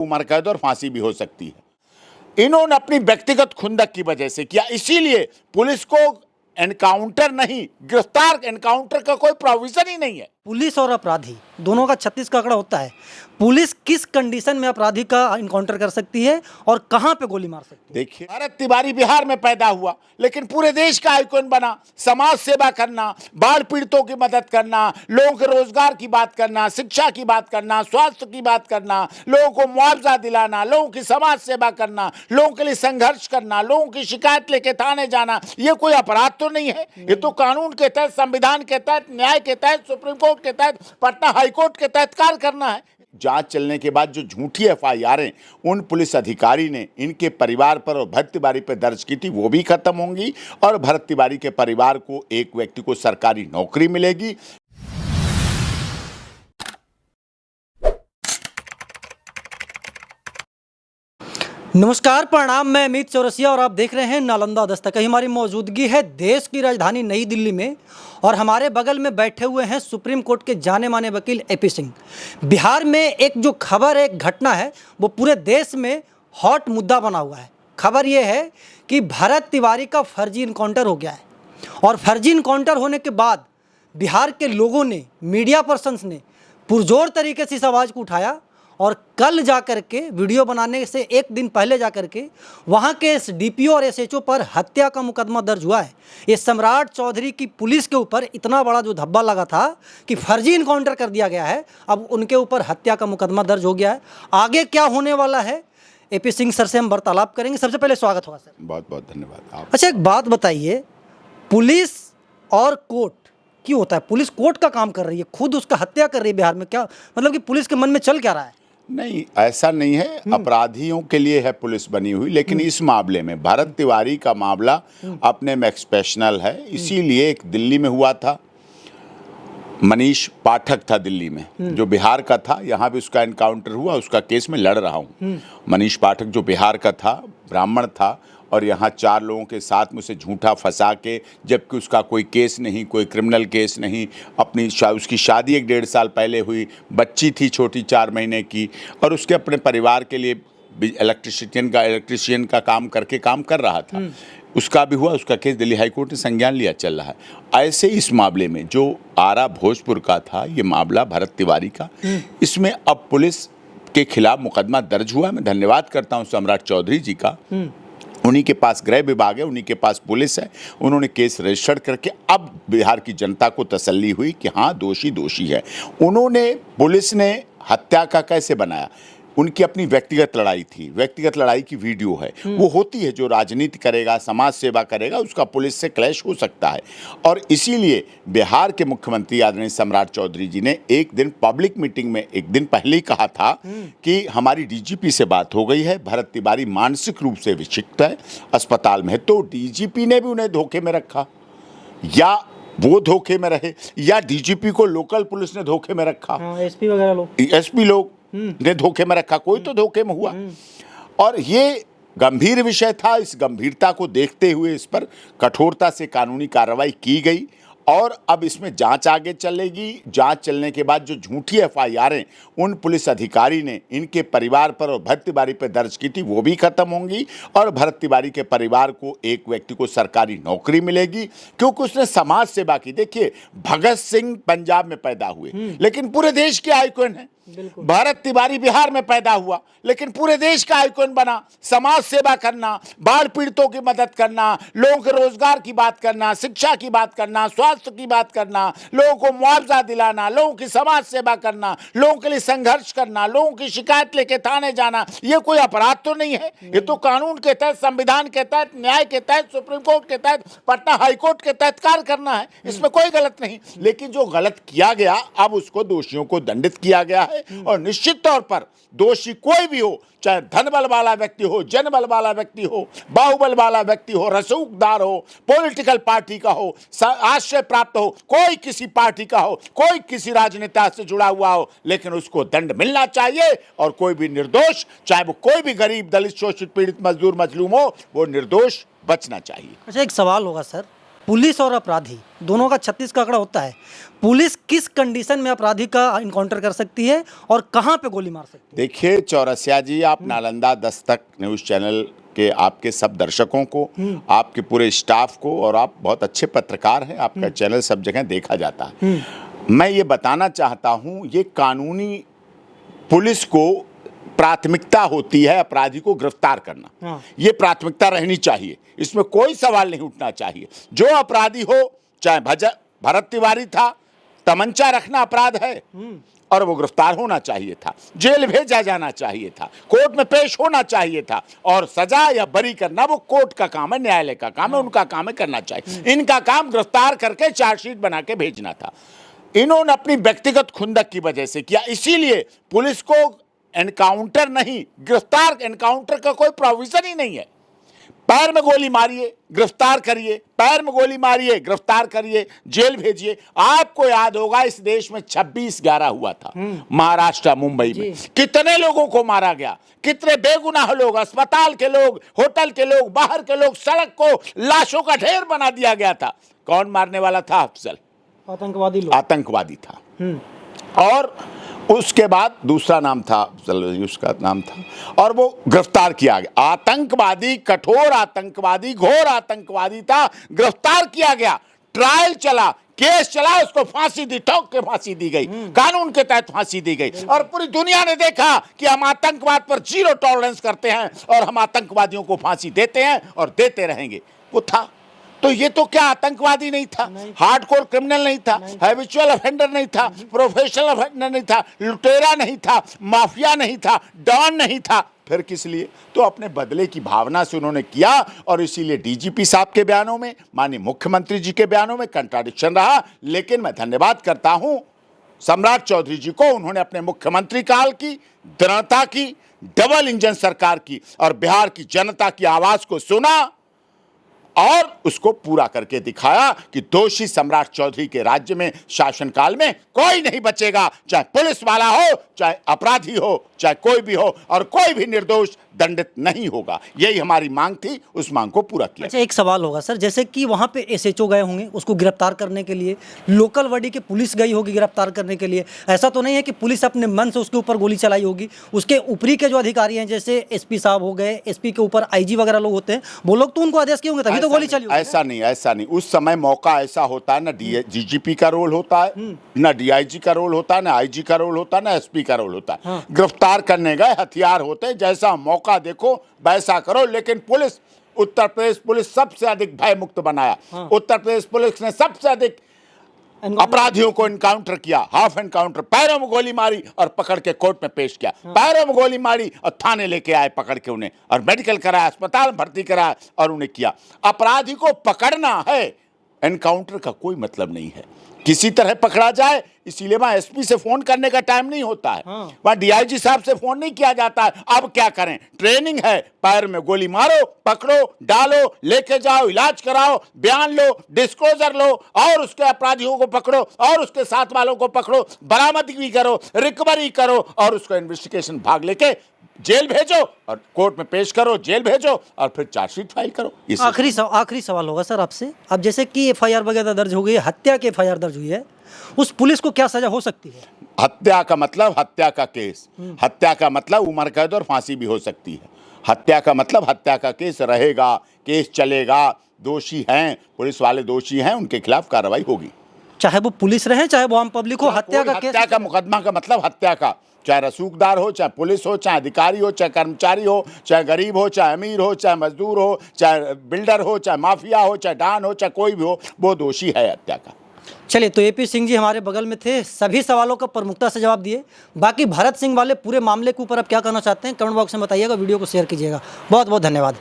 उम्र कैद और फांसी भी हो सकती है। इन्होंने अपनी व्यक्तिगत खुंदक की वजह से किया, इसीलिए पुलिस को एनकाउंटर नहीं, गिरफ्तार एनकाउंटर का कोई प्रोविजन ही नहीं है। पुलिस और अपराधी दोनों का 36 का आंकड़ा होता है। पुलिस किस कंडीशन में अपराधी का इनकाउंटर कर सकती है और कहां पे गोली मार सकती है? देखिए, भरत तिवारी बिहार में पैदा हुआ लेकिन पूरे देश का आइकॉन बना। समाज सेवा करना, बाढ़ पीड़ितों की मदद करना, लोगों के रोजगार की बात करना, शिक्षा की बात करना, स्वास्थ्य की बात करना, लोगों को मुआवजा दिलाना, लोगों की समाज सेवा करना, लोगों के लिए संघर्ष करना, लोगों की शिकायत लेके थाने जाना, ये कोई अपराध तो नहीं है। ये तो कानून के तहत, संविधान के तहत, न्याय के तहत, सुप्रीम कोर्ट के तहत, पटना हाईकोर्ट के तहत कार्य करना है। जांच चलने के बाद जो झूठी एफआईआरें उन पुलिस अधिकारी ने इनके परिवार पर और भरत तिवारी पर दर्ज की थी वो भी खत्म होंगी और भरत तिवारी के परिवार को, एक व्यक्ति को सरकारी नौकरी मिलेगी। नमस्कार, प्रणाम। मैं अमित चौरसिया और आप देख रहे हैं नालंदा दस्तक। हमारी मौजूदगी है देश की राजधानी नई दिल्ली में और हमारे बगल में बैठे हुए हैं सुप्रीम कोर्ट के जाने माने वकील एपी सिंह। बिहार में एक जो खबर है, एक घटना है, वो पूरे देश में हॉट मुद्दा बना हुआ है। खबर ये है कि भरत तिवारी का फर्जी इनकाउंटर हो गया है और फर्जी इनकाउंटर होने के बाद बिहार के लोगों ने, मीडिया पर्सन्स ने पुरजोर तरीके से इस आवाज़ को उठाया और कल जाकर के, वीडियो बनाने से एक दिन पहले जाकर के, वहाँ के डीपीओ और एसएचओ पर हत्या का मुकदमा दर्ज हुआ है। ये सम्राट चौधरी की पुलिस के ऊपर इतना बड़ा जो धब्बा लगा था कि फर्जी इनकाउंटर कर दिया गया है, अब उनके ऊपर हत्या का मुकदमा दर्ज हो गया है। आगे क्या होने वाला है, एपी सिंह सर से हम वार्तालाप करेंगे। सबसे पहले स्वागत होगा सर। बहुत बहुत धन्यवाद आप। अच्छा, एक बात बताइए, पुलिस और कोर्ट क्यों होता है? पुलिस कोर्ट का काम कर रही है, खुद उसका हत्या कर रही है बिहार में, क्या मतलब कि पुलिस के मन में चल क्या रहा है? नहीं, ऐसा नहीं है। अपराधियों के लिए है पुलिस बनी हुई, लेकिन इस मामले में भरत तिवारी का मामला अपने में एक्सेप्शनल है। इसीलिए एक दिल्ली में हुआ था, मनीष पाठक था दिल्ली में, जो बिहार का था। यहाँ भी उसका एनकाउंटर हुआ, उसका केस में लड़ रहा हूँ। मनीष पाठक जो बिहार का था, ब्राह्मण था, और यहाँ 4 लोगों के साथ में उसे झूठा फंसा के, जबकि उसका कोई केस नहीं, कोई क्रिमिनल केस नहीं, उसकी शादी 1-1.5 साल पहले हुई, बच्ची थी छोटी 4 महीने की, और उसके अपने परिवार के लिए इलेक्ट्रिशियन का काम कर रहा था। उसका भी हुआ, उसका केस दिल्ली हाईकोर्ट ने संज्ञान लिया, चल रहा है। ऐसे इस मामले में जो आरा भोजपुर का था, ये मामला भरत तिवारी का, इसमें अब पुलिस के खिलाफ मुकदमा दर्ज हुआ। मैं धन्यवाद करता हूँ सम्राट चौधरी जी का। उन्हीं के पास गृह विभाग है, उन्हीं के पास पुलिस है। उन्होंने केस रजिस्टर्ड करके अब बिहार की जनता को तसल्ली हुई कि हाँ, दोषी दोषी है। पुलिस ने हत्या का कैसे बनाया? उनकी अपनी व्यक्तिगत लड़ाई थी, व्यक्तिगत लड़ाई की वीडियो है। वो होती है, जो राजनीति करेगा, समाज सेवा करेगा, उसका पुलिस से क्लैश हो सकता है। और इसीलिए बिहार के मुख्यमंत्री आदरणीय सम्राट चौधरी जी ने एक दिन पब्लिक मीटिंग में एक दिन पहले ही कहा था कि हमारी डीजीपी से बात हो गई है, भरत तिवारी मानसिक रूप से विक्षिप्त है, अस्पताल में है। तो डीजीपी ने भी उन्हें धोखे में रखा, या वो धोखे में रहे, या डीजीपी को लोकल पुलिस ने धोखे में रखा, एसपी वगैरह लोग, एसपी लोग ने धोखे में रखा, कोई तो धोखे में हुआ। और ये गंभीर विषय था। इस गंभीरता को देखते हुए इस पर कठोरता से कानूनी कार्रवाई की गई और अब इसमें जांच आगे चलेगी। जांच चलने के बाद जो झूठी एफआईआरें उन पुलिस अधिकारी ने इनके परिवार पर और भरत तिवारी पर दर्ज की थी वो भी खत्म होंगी और भरत तिवारी के परिवार को, एक व्यक्ति को सरकारी नौकरी मिलेगी, क्योंकि उसने समाज सेवा की। देखिए, भगत सिंह पंजाब में पैदा हुए लेकिन पूरे देश के आइकॉन है। भरत तिवारी बिहार में पैदा हुआ लेकिन पूरे देश का आइकॉन बना। समाज सेवा करना, बाढ़ पीड़ितों की मदद करना, लोगों के रोजगार की बात करना, शिक्षा की बात करना, स्वास्थ्य की बात करना, लोगों को मुआवजा दिलाना, लोगों की समाज सेवा करना, लोगों के लिए संघर्ष करना, लोगों की शिकायत लेके थाने जाना, ये कोई अपराध तो नहीं है। ये तो कानून के तहत, संविधान के तहत, न्याय के तहत, सुप्रीम कोर्ट के तहत, पटना हाईकोर्ट के तहत कार्य करना है। इसमें कोई गलत नहीं। लेकिन जो गलत किया गया, अब उसको दोषियों को दंडित किया गया है और निश्चित तौर पर दोषी कोई भी हो, चाहे धन बल वाला व्यक्ति हो, जन बल वाला व्यक्ति हो, बाहुबल वाला व्यक्ति हो, रसूखदार हो, पॉलिटिकल पार्टी का हो, आश्रय प्राप्त हो, कोई किसी पार्टी का हो, कोई किसी राजनेता से जुड़ा हुआ हो, लेकिन उसको दंड मिलना चाहिए। और कोई भी निर्दोष, चाहे वो कोई भी गरीब, दलित, शोषित, पीड़ित, मजदूर, मजलूम हो, वो निर्दोष बचना चाहिए। अच्छा, एक सवाल होगा सर, पुलिस और अपराधी दोनों का 36 का आंकड़ा होता है। पुलिस किस कंडीशन में अपराधी का इनकाउंटर कर सकती है और कहाँ पे गोली मार सकती है? देखिए चौरसिया जी, आप नालंदा दस्तक न्यूज़ चैनल के आपके सब दर्शकों को, आपके पूरे स्टाफ को, और आप बहुत अच्छे पत्रकार हैं, आपका चैनल सब जगह देखा जाता है। मैं ये बताना चाहता हूँ, ये कानूनी पुलिस को प्राथमिकता होती है अपराधी को गिरफ्तार करना। ये प्राथमिकता रहनी चाहिए, इसमें कोई सवाल नहीं उठना चाहिए। जो अपराधी हो, चाहे भरत तिवारी था, तमंचा रखना अपराध है और वो गिरफ्तार होना चाहिए था, जेल भेजा जाना चाहिए था, कोर्ट में पेश होना चाहिए था, और सजा या बरी करना वो कोर्ट का काम है, न्यायालय का काम है, उनका काम है, करना चाहिए। इनका काम गिरफ्तार करके चार्जशीट बना के भेजना था। इन्होंने अपनी व्यक्तिगत खुंदक की वजह से किया, इसीलिए पुलिस को एनकाउंटर नहीं, गिरफ्तार, एनकाउंटर का कोई प्रोविजन ही नहीं है। पैर में गोली मारिए, गिरफ्तार करिए, पैर में गोली मारिए, गिरफ्तार करिए, जेल भेजिए। आपको याद होगा इस देश में 26/11 हुआ था, महाराष्ट्र मुंबई में कितने लोगों को मारा गया, कितने बेगुनाह लोग, अस्पताल के लोग, होटल के लोग, बाहर के लोग, सड़क को लाशों का ढेर बना दिया गया था। कौन मारने वाला था? अफजल, आतंकवादी था। और उसके बाद दूसरा नाम था, उसका नाम था, और वो गिरफ्तार किया गया। आतंकवादी, कठोर आतंकवादी, घोर आतंकवादी था, गिरफ्तार किया गया, ट्रायल चला, केस चला, उसको फांसी दी, ठोक के फांसी दी गई, कानून के तहत फांसी दी गई, और पूरी दुनिया ने देखा कि हम आतंकवाद पर 0 टॉलरेंस करते हैं और हम आतंकवादियों को फांसी देते हैं और देते रहेंगे। वो था। तो ये तो क्या आतंकवादी नहीं था, हार्डकोर क्रिमिनल नहीं था, हैबिचुअल ऑफेंडर नहीं था, प्रोफेशनल ऑफेंडर नहीं था, लुटेरा नहीं था, माफिया नहीं था, डॉन नहीं था। फिर किस लिए? तो अपने बदले की भावना से उन्होंने किया, और इसीलिए डीजीपी साहब के बयानों में, माननीय मुख्यमंत्री जी के बयानों में कंट्राडिक्शन रहा। लेकिन मैं धन्यवाद करता हूं सम्राट चौधरी जी को, उन्होंने अपने मुख्यमंत्री काल की दृढ़ता की, डबल इंजन सरकार की, और बिहार की जनता की आवाज को सुना और उसको पूरा करके दिखाया कि दोषी सम्राट चौधरी के राज्य में, शासनकाल में कोई नहीं बचेगा, चाहे पुलिस वाला हो, चाहे अपराधी हो, चाहे कोई भी हो, और कोई भी निर्दोष दंडित नहीं होगा। यही हमारी मांग थी, उस मांग को पूरा किया। अच्छा, एक सवाल होगा सर, जैसे कि वहाँ पे एसएचओ गए होंगे उसको गिरफ्तार करने के लिए, लोकल बॉडी की पुलिस गई होगी गिरफ्तार करने के लिए, ऐसा तो नहीं है कि पुलिस अपने मन से उसके ऊपर गोली चलाई होगी? उसके ऊपरी के जो अधिकारी हैं, जैसे एसपी साहब हो गए, एसपी के ऊपर आईजी वगैरह लोग होते हैं, वो लोग तो उनको आदेश किए होंगे, तभी तो गोली चली होगी। ऐसा नहीं। उस समय मौका ऐसा होता है, ना डीजीपी का रोल होता है, ना डीआईजी का रोल होता है, ना आईजी का रोल होता है, ना एसपी का रोल होता है। गिरफ्तार करने गए, हथियार होते, जैसा मौका देखो वैसा करो। लेकिन पुलिस, उत्तर प्रदेश पुलिस सबसे अधिक भय मुक्त बनाया। उत्तर प्रदेश पुलिस ने सबसे अधिक अपराधियों को एनकाउंटर किया, हाफ एनकाउंटर, पैरों में गोली मारी और पकड़ के कोर्ट में पेश किया, पैरों में गोली मारी और थाने लेके आए पकड़ के उन्हें, और मेडिकल कराया, अस्पताल भर्ती कराया, और उन्हें किया। अपराधी को पकड़ना है, एनकाउंटर का कोई मतलब नहीं है। किसी तरह पकड़ा जाए, इसीलिए वहां एसपी से फोन करने का टाइम नहीं होता है, वहां डीआईजी साहब से फोन नहीं किया जाता है। अब क्या करें? ट्रेनिंग है, पैर में गोली मारो, पकड़ो, डालो, लेके जाओ, इलाज कराओ, बयान लो, डिस्क्लोजर लो, और उसके अपराधियों को पकड़ो, और उसके साथ वालों को पकड़ो, बरामदगी करो, रिकवरी करो, और उसको इन्वेस्टिगेशन भाग लेके जेल भेजो और कोर्ट में पेश करो, जेल भेजो और फिर चार्जशीट फाइल करो। आखिरी सवाल होगा सर आपसे। अब जैसे कि एफआईआर वगैरह दर्ज हो गई है, हत्या की एफआईआर दर्ज हुई है, उस पुलिस को क्या सजा हो सकती है? हत्या का मतलब हत्या का केस, हत्या का मतलब उम्र कैद और फांसी भी हो सकती है। हत्या का मतलब हत्या का केस रहेगा, केस चलेगा, दोषी हैं, पुलिस वाले दोषी हैं, उनके खिलाफ कार्रवाई होगी, चाहे वो पुलिस रहे, चाहे वो आम पब्लिक हो। हत्या का मुकदमा का मतलब हत्या का, चाहे रसूखदार हो, चाहे पुलिस हो, चाहे अधिकारी हो, चाहे कर्मचारी हो, चाहे गरीब हो, चाहे अमीर हो, चाहे मजदूर हो, चाहे बिल्डर हो, चाहे माफिया हो, चाहे डान हो, चाहे कोई भी हो, वो दोषी है हत्या का। चलिए, तो एपी सिंह जी हमारे बगल में थे, सभी सवालों का प्रमुखता से जवाब दिए। बाकी भरत सिंह वाले पूरे मामले के ऊपर आप क्या कहना चाहते हैं, कमेंट बॉक्स में बताइएगा, वीडियो को शेयर कीजिएगा। बहुत बहुत धन्यवाद।